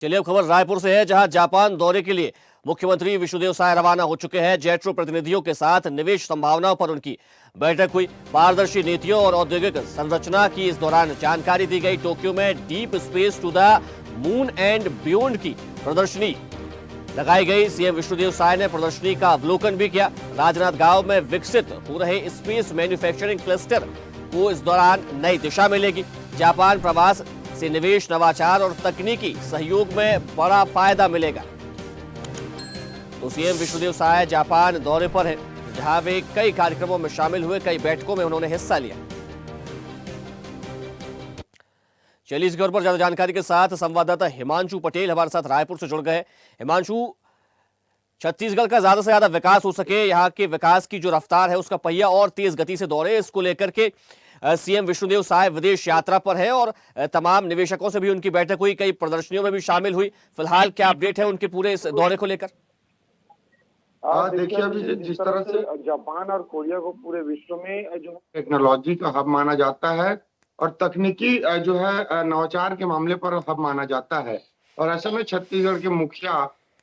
चलिए अब खबर रायपुर से है, जहां जापान दौरे के लिए मुख्यमंत्री विष्णुदेव साय रवाना हो चुके हैं। जेट्रो प्रतिनिधियों के साथ निवेश संभावनाओं पर उनकी बैठक हुई। पारदर्शी नीतियों और औद्योगिक संरचना की इस दौरान जानकारी दी गई। टोक्यो में deep space to the moon and beyond की प्रदर्शनी लगाई गई। सीएम विष्णुदेव साय ने प्रदर्शनी का अवलोकन भी किया। राजनांद गांव में विकसित हो रहे स्पेस मैन्युफैक्चरिंग क्लस्टर को इस दौरान नई दिशा मिलेगी। जापान प्रवास से निवेश, नवाचार और तकनीकी सहयोग में बड़ा फायदा मिलेगा। तो सीएम विष्णुदेव साय जापान दौरे पर है, जहां वे कई कार्यक्रमों में शामिल हुए, कई बैठकों में उन्होंने हिस्सा लिया। चलिए इस खबर पर ज्यादा जानकारी के साथ संवाददाता हिमांशु पटेल हमारे साथ रायपुर से जुड़ गए। हिमांशु, छत्तीसगढ़ का ज्यादा से ज्यादा विकास हो सके, यहाँ के विकास की जो रफ्तार है उसका पहिया और तेज गति से दौड़े, इसको लेकर के सीएम विष्णुदेव साय विदेश यात्रा पर है और तमाम निवेशकों से भी उनकी बैठक हुई, कई प्रदर्शनियों में भी शामिल हुई। फिलहाल क्या अपडेट है उनके पूरे इस दौरे को लेकर? देखिए अभी जिस तरह से जापान और कोरिया को पूरे विश्व में जो टेक्नोलॉजी का हब माना जाता है और तकनीकी जो है नवाचार के मामले पर हब माना जाता है, और ऐसे में छत्तीसगढ़ के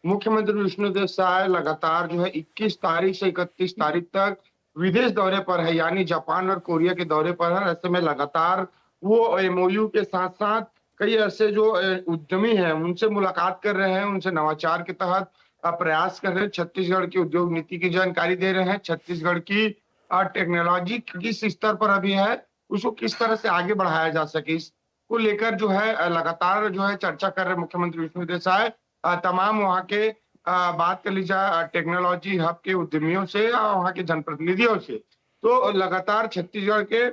मुख्यमंत्री विष्णुदेव साय लगातार जो है 21 तारीख से 31 तारीख तक विदेश दौरे पर है, यानी जापान और कोरिया के दौरे पर है। ऐसे में लगातार वो एमओयू के साथ साथ कई ऐसे जो उद्यमी हैं उनसे मुलाकात कर रहे हैं, उनसे नवाचार के तहत प्रयास कर रहे हैं, छत्तीसगढ़ की उद्योग नीति की जानकारी दे रहे हैं, छत्तीसगढ़ की टेक्नोलॉजी किस स्तर पर अभी है उसको किस तरह से आगे बढ़ाया जा सके, इसको लेकर जो है लगातार जो है चर्चा कर रहे मुख्यमंत्री विष्णुदेव साय। तमाम वहाँ के बात कर लीजिए टेक्नोलॉजी हब के उद्यमियों से और वहाँ के जनप्रतिनिधियों से, तो लगातार छत्तीसगढ़ के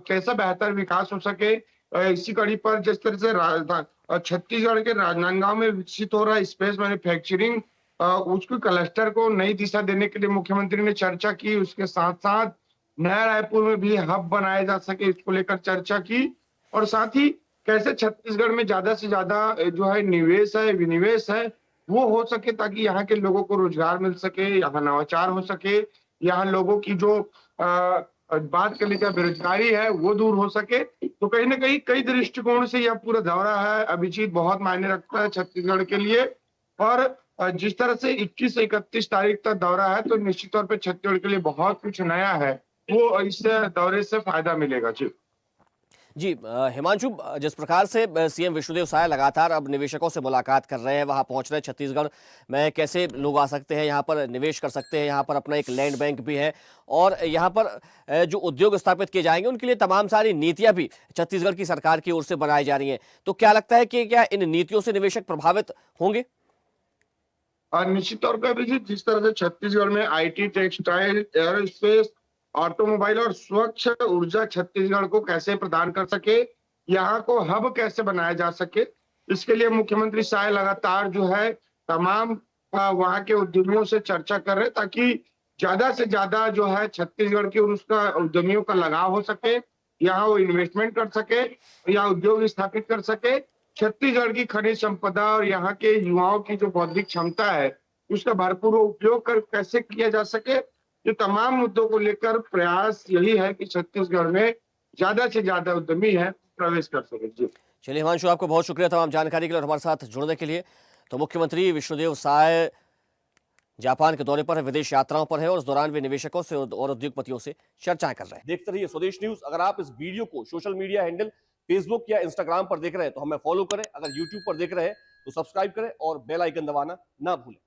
कैसा बेहतर विकास हो सके, इसी कड़ी पर जिस तरह से छत्तीसगढ़ के राजनांदगांव में विकसित हो रहा स्पेस मैन्युफैक्चरिंग, उसके क्लस्टर को नई दिशा देने के लिए मुख्यमंत्री ने चर्चा की। उसके साथ साथ नया रायपुर में भी हब बनाया जा सके, इसको लेकर चर्चा की, और साथ ही कैसे छत्तीसगढ़ में ज्यादा से ज्यादा जो है निवेश है, विनिवेश है, वो हो सके ताकि यहाँ के लोगों को रोजगार मिल सके, यहाँ नवाचार हो सके, यहाँ लोगों की जो बात कर लीजिए बेरोजगारी है वो दूर हो सके। तो कहीं ना कहीं कई दृष्टिकोण से यह पूरा दौरा है अभिजीत बहुत मायने रखता है छत्तीसगढ़ के लिए, और जिस तरह से 21 से 31 तारीख तक दौरा है तो निश्चित तौर पे छत्तीसगढ़ के लिए बहुत कुछ नया है, वो इस दौरे से फायदा मिलेगा। जी हिमांशु, जिस प्रकार से सीएम विष्णुदेव साय लगातार अब निवेशकों से मुलाकात कर रहे हैं, वहां पहुंच रहे हैं, छत्तीसगढ़ में कैसे लोग आ सकते हैं, यहां पर निवेश कर सकते हैं, यहां पर अपना एक लैंड बैंक भी है और यहां पर जो उद्योग स्थापित किए जाएंगे उनके लिए तमाम सारी नीतियां भी छत्तीसगढ़ की सरकार की ओर से बनाई जा रही हैं। तो क्या लगता है कि क्या इन नीतियों से निवेशक प्रभावित होंगे? निश्चित तौर पर जिस तरह से छत्तीसगढ़ में आईटी, टेक्सटाइल, एयरोस्पेस, ऑटोमोबाइल और स्वच्छ ऊर्जा छत्तीसगढ़ को कैसे प्रदान कर सके, यहाँ को हब कैसे बनाया जा सके, इसके लिए मुख्यमंत्री साय लगातार जो है तमाम वहाँ के उद्यमियों से चर्चा कर रहे ताकि ज्यादा से ज्यादा जो है छत्तीसगढ़ की और उसका उद्यमियों का लगाव हो सके, यहाँ वो इन्वेस्टमेंट कर सके, यहाँ उद्योग स्थापित कर सके। छत्तीसगढ़ की खनिज संपदा और यहाँ के युवाओं की जो बौद्धिक क्षमता है उसका भरपूर उपयोग कर कैसे किया जा सके, ये तमाम मुद्दों को लेकर प्रयास यही है कि छत्तीसगढ़ में ज्यादा से ज्यादा उद्यमी है प्रवेश कर सके। जी चलिए हिमांशु, आपको बहुत शुक्रिया तमाम जानकारी के लिए और हमारे साथ जुड़ने के लिए। तो मुख्यमंत्री विष्णुदेव साय जापान के दौरे पर है, विदेश यात्राओं पर है और इस दौरान वे निवेशकों से और उद्योगपतियों से चर्चाएं कर रहे हैं। देखते रहिए स्वदेश न्यूज। अगर आप इस वीडियो को सोशल मीडिया हैंडल फेसबुक या इंस्टाग्राम पर देख रहे हैं तो हमें फॉलो करें, अगर यूट्यूब पर देख रहे हैं तो सब्सक्राइब करें और बेल आइकन दबाना ना भूलें।